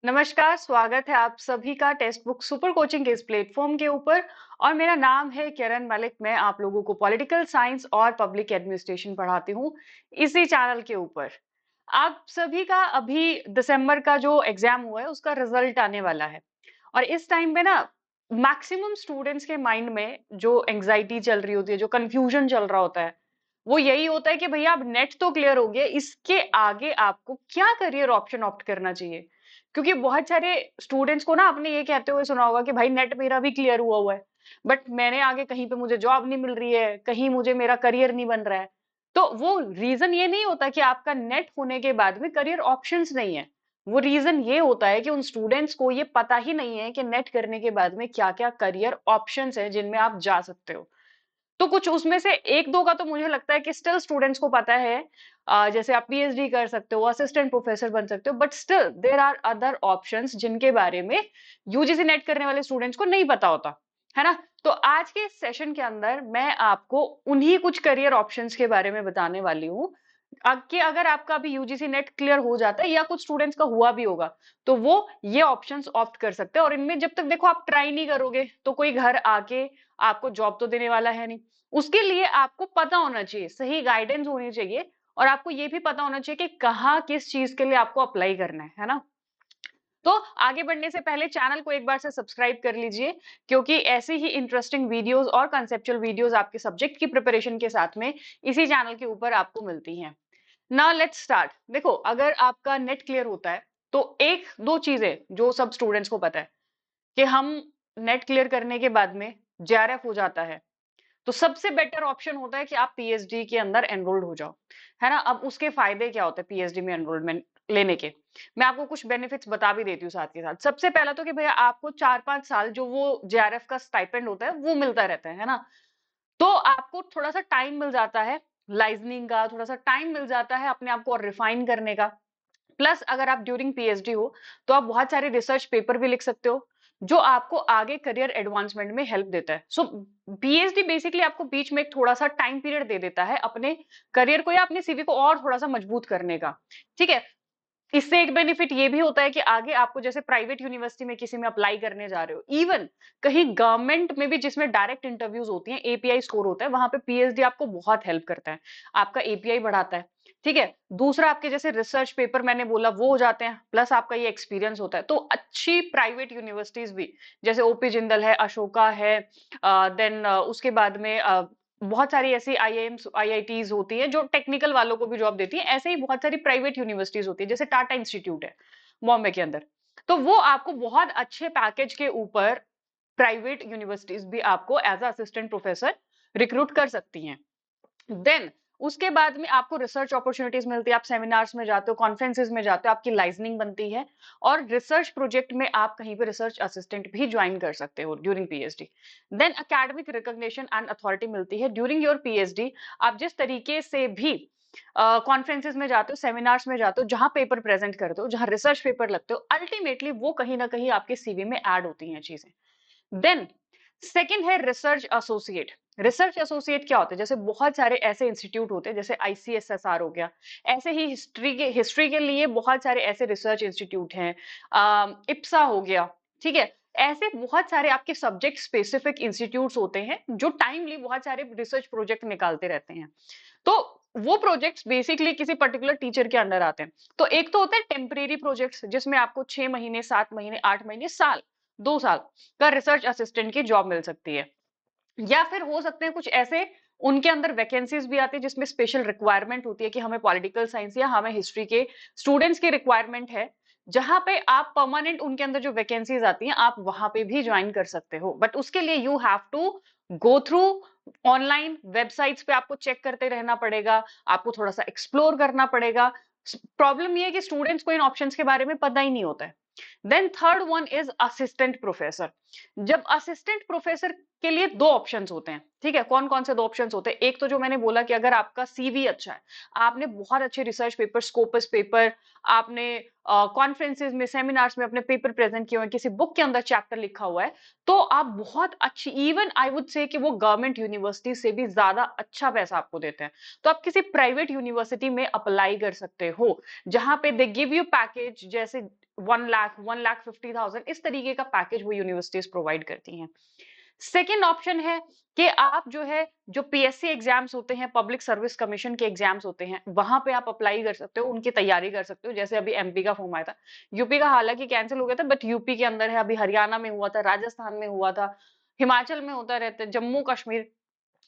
नमस्कार, स्वागत है आप सभी का टेक्स्ट बुक सुपर कोचिंग के इस प्लेटफॉर्म के ऊपर। और मेरा नाम है किरण मलिक। मैं आप लोगों को पॉलिटिकल साइंस और पब्लिक एडमिनिस्ट्रेशन पढ़ाती हूँ इसी चैनल के ऊपर। आप सभी का अभी दिसंबर का जो एग्जाम हुआ है उसका रिजल्ट आने वाला है। और इस टाइम पे ना मैक्सिमम स्टूडेंट्स के माइंड में जो एंजाइटी चल रही होती है, जो कंफ्यूजन चल रहा होता है, वो यही होता है कि भैया अब नेट तो क्लियर हो गया, इसके आगे आपको क्या करियर ऑप्शन ऑप्ट करना चाहिए। क्योंकि बहुत सारे स्टूडेंट्स को ना आपने ये कहते हुए सुना होगा कि भाई नेट मेरा भी क्लियर हुआ है, बट मैंने आगे कहीं पे मुझे जॉब नहीं मिल रही है, कहीं मुझे मेरा करियर नहीं बन रहा है। तो वो रीजन ये नहीं होता कि आपका नेट होने के बाद में करियर ऑप्शंस नहीं है। वो रीजन ये होता है कि उन स्टूडेंट्स को ये पता ही नहीं है कि नेट करने के बाद में क्या क्या करियर ऑप्शंस है जिनमें आप जा सकते हो। तो कुछ उसमें से एक दो का तो मुझे लगता है कि स्टिल स्टूडेंट्स को पता है। जैसे आप पीएचडी कर सकते हो, असिस्टेंट प्रोफेसर बन सकते हो, but still there are other options जिनके बारे में यूजीसी नेट करने वाले स्टूडेंट्स को नहीं पता होता, है ना। तो आज के इस सेशन के अंदर मैं आपको उन्हीं कुछ करियर ऑप्शंस के बारे में बताने वाली हूँ। कि अगर आपका अभी यूजीसी नेट क्लियर हो जाता है या कुछ स्टूडेंट्स का हुआ भी होगा, तो वो ये ऑप्शंस ऑप्ट कर सकते हैं। और इनमें जब तक देखो आप ट्राई नहीं करोगे तो कोई घर आके आपको जॉब तो देने वाला है नहीं। उसके लिए आपको पता होना चाहिए, सही गाइडेंस होनी चाहिए, और आपको ये भी पता होना चाहिए कि कहाँ किस चीज के लिए आपको अप्लाई करना है ना। तो आगे बढ़ने से पहले चैनल को एक बार से सब्सक्राइब कर लीजिए, क्योंकि ऐसी ही इंटरेस्टिंग वीडियोस और कंसेप्चुअल वीडियोस आपके सब्जेक्ट की प्रिपरेशन के साथ में इसी चैनल के ऊपर आपको मिलती हैं। Now let's start. देखो, अगर आपका नेट क्लियर होता है तो एक दो चीजें जो सब स्टूडेंट्स को पता है कि हम नेट क्लियर करने के बाद में जेआरएफ हो जाता है, तो सबसे बेटर ऑप्शन होता है कि आप पीएचडी के अंदर एनरोल्ड हो जाओ, है ना। अब उसके फायदे क्या होते हैं पीएचडी में एनरोलमेंट लेने के, मैं आपको कुछ बेनिफिट्स बता भी देती हूँ साथ के साथ। सबसे पहला तो कि भैया आपको 4-5 साल जो वो जेआरएफ का स्टाइपेंड होता है वो मिलता रहता है ना। तो आपको थोड़ा सा टाइम मिल जाता है, लाइजनिंग का थोड़ा सा टाइम मिल जाता है अपने आप को और रिफाइन करने का। प्लस अगर आप ड्यूरिंग पीएचडी हो तो आप बहुत सारे रिसर्च पेपर भी लिख सकते हो, जो आपको आगे करियर एडवांसमेंट में हेल्प देता है। सो पीएचडी बेसिकली आपको बीच में एक थोड़ा सा टाइम पीरियड दे देता है अपने करियर को या अपने सीवी को और थोड़ा सा मजबूत करने का। ठीक है। इससे एक बेनिफिट ये भी होता है कि आगे आपको जैसे प्राइवेट यूनिवर्सिटी में किसी में अप्लाई करने जा रहे हो, इवन कहीं गवर्नमेंट में भी जिसमें डायरेक्ट इंटरव्यूज होती हैं, एपीआई स्कोर होता है, वहां पे पीएचडी आपको बहुत हेल्प करता है, आपका एपीआई बढ़ाता है। ठीक है। दूसरा, आपके जैसे रिसर्च पेपर मैंने बोला वो हो जाते हैं, प्लस आपका ये एक्सपीरियंस होता है। तो अच्छी प्राइवेट यूनिवर्सिटीज भी जैसे ओपी जिंदल है, अशोका है, देन उसके बाद में बहुत सारी ऐसी आईआईएम्स आईआईटीज होती हैं जो टेक्निकल वालों को भी जॉब देती हैं। ऐसे ही बहुत सारी प्राइवेट यूनिवर्सिटीज होती है, जैसे टाटा इंस्टीट्यूट है बॉम्बे के अंदर। तो वो आपको बहुत अच्छे पैकेज के ऊपर प्राइवेट यूनिवर्सिटीज भी आपको एज असिस्टेंट प्रोफेसर रिक्रूट कर सकती हैं। देन उसके बाद में आपको रिसर्च अपॉर्चुनिटीज मिलती है, आप सेमिनार्स में जाते हो, कॉन्फ्रेंसेज में जाते हो, आपकी लाइजनिंग बनती है, और रिसर्च प्रोजेक्ट में आप कहीं पे रिसर्च असिस्टेंट भी ज्वाइन कर सकते हो during PhD. Then academic recognition and authority मिलती है ड्यूरिंग योर पीएचडी। आप जिस तरीके से भी कॉन्फ्रेंसेज में जाते हो, सेमिनार्स में जाते हो, जहां पेपर प्रेजेंट करते हो, जहां रिसर्च पेपर लगते हो, अल्टीमेटली वो कहीं ना कहीं आपके सीवी में ऐड होती हैं चीजें। देन सेकंड है रिसर्च एसोसिएट। रिसर्च एसोसिएट क्या होता है, जैसे बहुत सारे ऐसे इंस्टीट्यूट होते हैं, जैसे आईसीएसएसआर हो गया, ऐसे ही हिस्ट्री के लिए बहुत सारे ऐसे रिसर्च इंस्टीट्यूट हैं, इप्सा हो गया। ठीक है। ऐसे बहुत सारे आपके सब्जेक्ट स्पेसिफिक इंस्टीट्यूट्स होते हैं जो टाइमली बहुत सारे रिसर्च प्रोजेक्ट निकालते रहते हैं। तो वो प्रोजेक्ट्स बेसिकली किसी पर्टिकुलर टीचर के अंडर आते हैं। तो एक तो होता है टेम्परेरी प्रोजेक्ट्स, जिसमें आपको 6 महीने, 7 महीने, 8 महीने, साल, 2 साल का रिसर्च असिस्टेंट की जॉब मिल सकती है। या फिर हो सकते हैं कुछ ऐसे, उनके अंदर वैकेंसीज भी आती है जिसमें स्पेशल रिक्वायरमेंट होती है कि हमें पॉलिटिकल साइंस या हमें हिस्ट्री के स्टूडेंट्स की रिक्वायरमेंट है, जहां पे आप परमानेंट उनके अंदर जो वैकेंसीज आती हैं आप वहां पे भी ज्वाइन कर सकते हो। बट उसके लिए you have to go through online websites पे, आपको चेक करते रहना पड़ेगा, आपको थोड़ा सा एक्सप्लोर करना पड़ेगा। प्रॉब्लम ये है कि स्टूडेंट्स को इन ऑप्शंस के बारे में पता ही नहीं होता है। Then third one is assistant professor. जब असिस्टेंट प्रोफेसर के लिए दो ऑप्शंस होते हैं। ठीक है। कौन कौन से दो ऑप्शंस होते हैं? एक तो जो मैंने बोला कि अगर आपका सीवी अच्छा है, आपने बहुत अच्छे रिसर्च पेपर, स्कोपस पेपर, आपने कॉन्फ्रेंसेज में, सेमिनार्स में अपने पेपर प्रेजेंट किए हुए हैं, किसी बुक के अंदर चैप्टर लिखा हुआ है, तो आप बहुत अच्छी, इवन आई वुड से कि वो गवर्नमेंट यूनिवर्सिटी से भी ज्यादा अच्छा पैसा आपको देते हैं। तो आप किसी प्राइवेट यूनिवर्सिटी में अप्लाई कर सकते हो, जहां पे दे गिव यू पैकेज, जैसे 1,50,000 इस तरीके का पैकेज वो यूनिवर्सिटीज प्रोवाइड करती हैं। सेकेंड ऑप्शन है कि आप जो है जो पीएससी एग्जाम्स होते हैं, पब्लिक सर्विस कमीशन के एग्जाम्स होते हैं, वहां पे आप अप्लाई कर सकते हो, उनकी तैयारी कर सकते हो। जैसे अभी एमपी का फॉर्म आया था, यूपी का हालांकि कैंसिल हो गया था, बट यूपी के अंदर है, अभी हरियाणा में हुआ था, राजस्थान में हुआ था, हिमाचल में होता रहता है, जम्मू कश्मीर,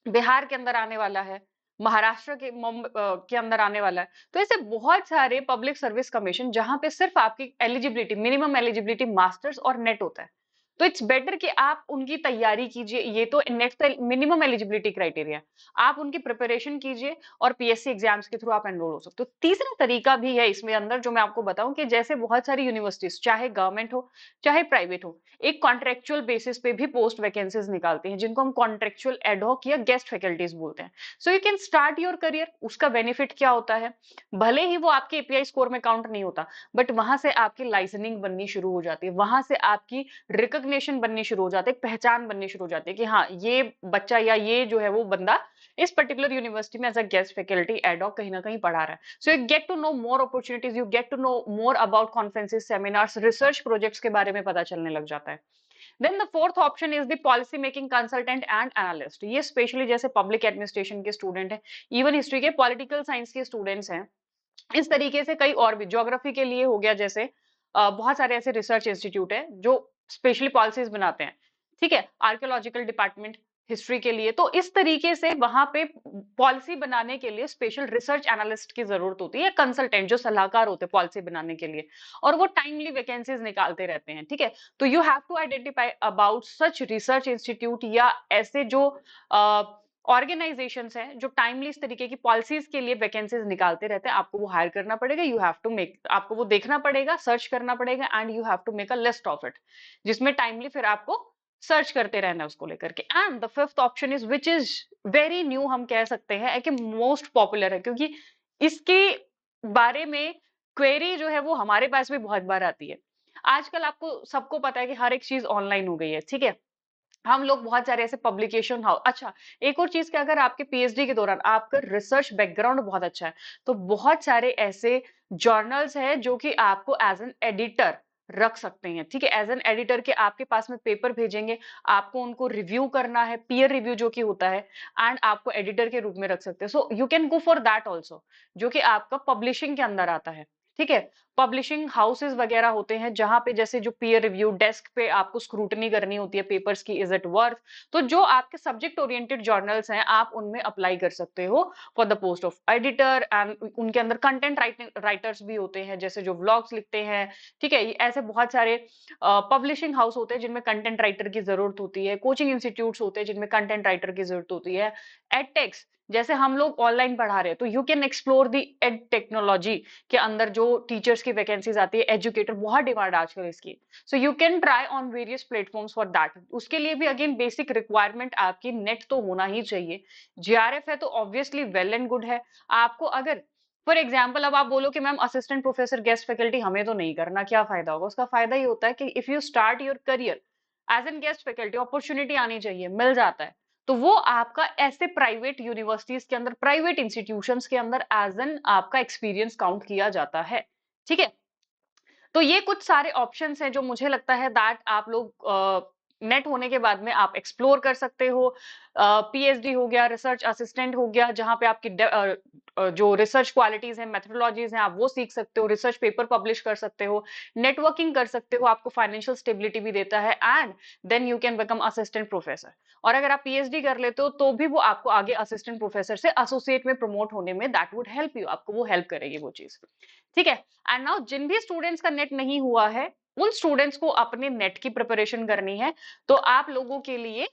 बिहार के अंदर आने वाला है, महाराष्ट्र के अंदर आने वाला है। तो ऐसे बहुत सारे पब्लिक सर्विस कमीशन जहां पे सिर्फ आपकी एलिजिबिलिटी, मिनिमम एलिजिबिलिटी मास्टर्स और नेट होता है। तो इट्स बेटर कि आप उनकी तैयारी कीजिए। ये तो नेट मिनिमम एलिजिबिलिटी क्राइटेरिया, आप उनकी प्रिपरेशन कीजिए और पीएससी एग्जाम्स के थ्रू आप एनरोल हो सकते हो। तीसरा तरीका भी है इसमें अंदर जो मैं आपको बताऊं कि जैसे बहुत सारी यूनिवर्सिटीज, चाहे गवर्नमेंट हो चाहे प्राइवेट हो, एक कॉन्ट्रेक्चुअल बेसिस पे भी पोस्ट वैकेंसीज निकालते हैं, जिनको हम कॉन्ट्रेक्चुअल एडहॉक या गेस्ट फैकल्टीज बोलते हैं। So you can start your career. उसका बेनिफिट क्या होता है, भले ही वो आपके एपीआई स्कोर में काउंट नहीं होता, बट वहां से आपकी लाइसेंसिंग बननी शुरू हो जाती है, वहां से आपकी रिकॉग्निशन बननी शुरू हो जाती है, पहचान बननी शुरू हो जाती है कि हाँ, ये बच्चा या ये जो है वो बंदा इस पर्टिकुलर यूनिवर्सिटी में as a guest faculty ad hoc कहीं ना कहीं पढ़ा रहा है। So you get to know more opportunities, you get to know more about conferences, seminars, research projects के बारे में पता चलने लग जाता है। Then the fourth option is the policy making consultant and analyst. ये स्पेशली जैसे पब्लिक एडमिनिस्ट्रेशन के स्टूडेंट हैं, इवन हिस्ट्री के, पॉलिटिकल साइंस के स्टूडेंट्स हैं, इस तरीके से कई और भी, ज्योग्राफी के लिए हो गया जैसे, बहुत सारे ऐसे रिसर्च इंस्टीट्यूट है जो स्पेशली पॉलिसीज बनाते हैं, ठीक है, आर्कियोलॉजिकल डिपार्टमेंट हिस्ट्री के लिए। तो इस तरीके से वहां पे पॉलिसी बनाने के लिए स्पेशल रिसर्च एनालिस्ट की जरूरत होती है, कंसल्टेंट जो सलाहकार होते हैं पॉलिसी बनाने के लिए, और वो टाइमली वैकेंसीज निकालते रहते हैं, ठीक है। तो you have to identify about such research institute या ऐसे जो ऑर्गेनाइजेशंस हैं जो टाइमली इस तरीके की पॉलिसीज के लिए वैकेंसीज निकालते रहते हैं। आपको वो हायर करना पड़ेगा, यू हैव टू मेक, आपको वो देखना पड़ेगा, सर्च करना पड़ेगा, and you have to make a list of it, जिसमें टाइमली फिर आपको सर्च करते रहना है उसको लेकर के। And the fifth option is which is very new, हम कह सकते हैं कि मोस्ट पॉपुलर है, क्योंकि इसके बारे में क्वेरी जो है वो हमारे पास भी बहुत बार आती है। आजकल आपको सबको पता है कि हर एक चीज ऑनलाइन हो गई है, ठीक है। हम लोग बहुत सारे ऐसे पब्लिकेशन हाउस, अच्छा, एक और चीज, कि अगर आपके पीएचडी के दौरान आपका रिसर्च बैकग्राउंड बहुत अच्छा है, तो बहुत सारे ऐसे जर्नल्स हैं जो कि आपको एज एन एडिटर रख सकते हैं, ठीक है। एज एन एडिटर के आपके पास में पेपर भेजेंगे, आपको उनको रिव्यू करना है, पीयर रिव्यू जो कि होता है, एंड आपको एडिटर के रूप में रख सकते हैं। So you can go for that also, जो कि आपका पब्लिशिंग के अंदर आता है, ठीक है। पब्लिशिंग हाउसेस वगैरह होते हैं जहां पे जैसे जो पीयर रिव्यू डेस्क पे आपको स्क्रूटनी करनी होती है पेपर्स की, इज इट वर्थ, तो जो आपके सब्जेक्ट ओरिएंटेड जर्नल्स हैं आप उनमें अप्लाई कर सकते हो for the post of editor. And उनके अंदर कंटेंट राइटर्स भी होते हैं, जैसे जो व्लॉग्स लिखते हैं, ठीक है। ऐसे बहुत सारे पब्लिशिंग हाउस होते हैं जिनमें कंटेंट राइटर की जरूरत होती है, कोचिंग इंस्टीट्यूट्स होते हैं जिनमें कंटेंट राइटर की जरूरत होती है, एडटेक्स, जैसे हम लोग ऑनलाइन पढ़ा रहे हैं तो you can explore the ed technology के अंदर जो टीचर्स की वैकेंसीज आती है, एजुकेटर, बहुत डिमांड आजकल इसकी। So you can try on various platforms for that. उसके लिए भी अगेन बेसिक रिक्वायरमेंट आपकी नेट तो होना ही चाहिए। जीआरएफ है तो ऑब्वियसली वेल एंड गुड है। आपको अगर फॉर एग्जाम्पल अब आप बोलो कि ma'am assistant professor guest faculty हमें तो नहीं करना, क्या फायदा होगा? उसका फायदा ये होता है कि if you start your career as an guest faculty, opportunity आनी चाहिए, मिल जाता है, तो वो आपका ऐसे प्राइवेट यूनिवर्सिटीज के अंदर, प्राइवेट इंस्टीट्यूशंस के अंदर एज एन आपका एक्सपीरियंस काउंट किया जाता है, ठीक है। तो ये कुछ सारे ऑप्शंस हैं जो मुझे लगता है दैट आप लोग नेट होने के बाद में आप एक्सप्लोर कर सकते हो। पीएचडी हो गया, रिसर्च असिस्टेंट हो गया, जहां पे आपकी जो रिसर्च क्वालिटीज हैं, मेथोडोलॉजीज हैं, आप वो सीख सकते हो, रिसर्च पेपर पब्लिश कर सकते हो, नेटवर्किंग कर सकते हो, आपको फाइनेंशियल स्टेबिलिटी भी देता है, and then you can become assistant professor. और अगर आप पीएचडी कर लेते हो तो भी वो आपको आगे असिस्टेंट प्रोफेसर से एसोसिएट में प्रमोट होने में दैट वुड हेल्प यू, आपको वो हेल्प करेगी वो चीज, ठीक है। एंड नाउ जिन भी स्टूडेंट्स का नेट नहीं हुआ है, उन स्टूडेंट्स को अपने नेट की प्रिपरेशन करनी है, तो आप लोगों के लिए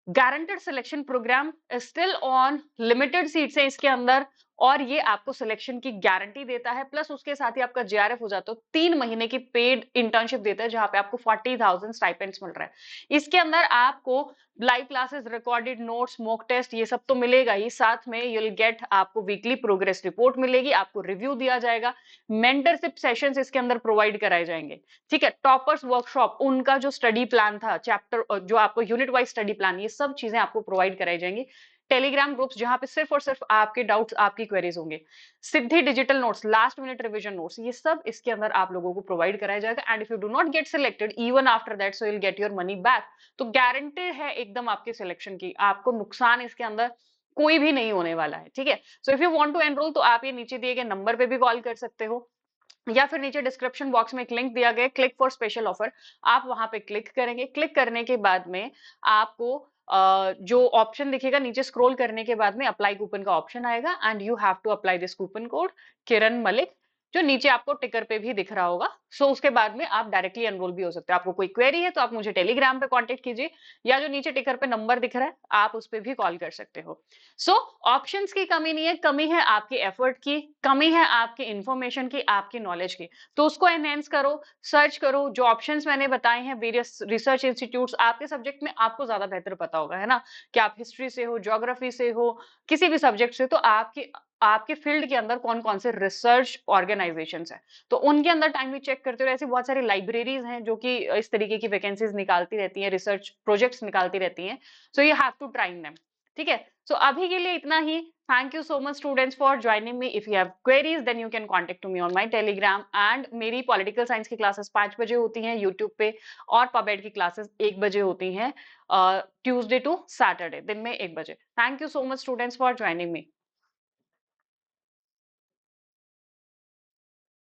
guaranteed selection programme still on, limited seats है इसके अंदर, और ये आपको सिलेक्शन की गारंटी देता है, प्लस उसके साथ ही आपका जेआरएफ हो जाता है, 3 महीने की पेड इंटर्नशिप देता है जहां पे आपको 40,000 स्टाइपेंड्स मिल रहा है। इसके अंदर आपको live classes, recorded notes, mock test, ये सब तो मिलेगा ही, साथ में यूल गेट, आपको वीकली प्रोग्रेस रिपोर्ट मिलेगी, आपको रिव्यू दिया जाएगा, मेंटरशिप सेशंस इसके अंदर प्रोवाइड कराए जाएंगे, ठीक है। टॉपर्स वर्कशॉप, उनका जो स्टडी प्लान था, चैप्टर जो आपको यूनिट वाइज स्टडी प्लान, ये सब चीजें आपको प्रोवाइड कराई जाएंगी। टेलीग्राम ग्रुप्स जहाँ पे सिर्फ और सिर्फ आपके डाउट्स, आपकी क्वेरीज होंगे, Siddhi digital notes, last minute revision notes, ये सब इसके अंदर आप लोगों को प्रोवाइड कराया जाएगा। And if you do not get selected even after that, so you will get your money back. तो गारंटेड है एकदम आपके सिलेक्शन की, आपको नुकसान इसके अंदर कोई भी नहीं होने वाला है, ठीक है। So if you want to enrol, तो आप ये नीचे दिए गए नंबर पे भी कॉल कर सकते हो, या फिर नीचे डिस्क्रिप्शन बॉक्स में एक लिंक दिया गया है, क्लिक फॉर स्पेशल ऑफर, आप वहां पे क्लिक करेंगे। क्लिक करने के बाद में आपको जो ऑप्शन दिखेगा नीचे, स्क्रॉल करने के बाद में अप्लाई कूपन का ऑप्शन आएगा, and you have to apply this coupon code Kiran Malik, जो नीचे आपको टिकर पे भी दिख रहा होगा। सो उसके बाद में आप डायरेक्टली एनरोल भी हो सकते हो। आपको कोई क्वेरी है तो आप मुझे टेलीग्राम पे कांटेक्ट कीजिए, या जो नीचे टिकर पे नंबर दिख रहा है आप उस पर भी कॉल कर सकते हो। सो ऑप्शंस की कमी नहीं है, कमी है आपके एफर्ट की, कमी है आपके इंफॉर्मेशन की, आपकी नॉलेज की। तो उसको एनहेंस करो, सर्च करो, जो ऑप्शंस मैंने बताए हैं वेरियस रिसर्च इंस्टीट्यूट्स, आपके सब्जेक्ट में आपको ज्यादा बेहतर पता होगा, है ना, कि आप हिस्ट्री से हो, ज्योग्राफी से हो, किसी भी सब्जेक्ट से, तो आपके आपके फील्ड के अंदर कौन कौन से रिसर्च ऑर्गेनाइजेशंस हैं, तो उनके अंदर टाइमली चेक करते हो। ऐसी बहुत सारी लाइब्रेरीज हैं जो कि इस तरीके की वैकेंसीज निकालती रहती हैं, रिसर्च प्रोजेक्ट्स निकालती रहती हैं। So you have to try them, ठीक है। सो अभी के लिए इतना ही। Thank you so much students for joining me. If you have queries then you can contact to me on my Telegram, and मेरी पॉलिटिकल साइंस की classes 5 बजे होती हैं यूट्यूब पे, और पबेड की क्लासेस 1 बजे होती हैं, ट्यूसडे टू सैटरडे दिन में 1 बजे। Thank you so much students for joining me.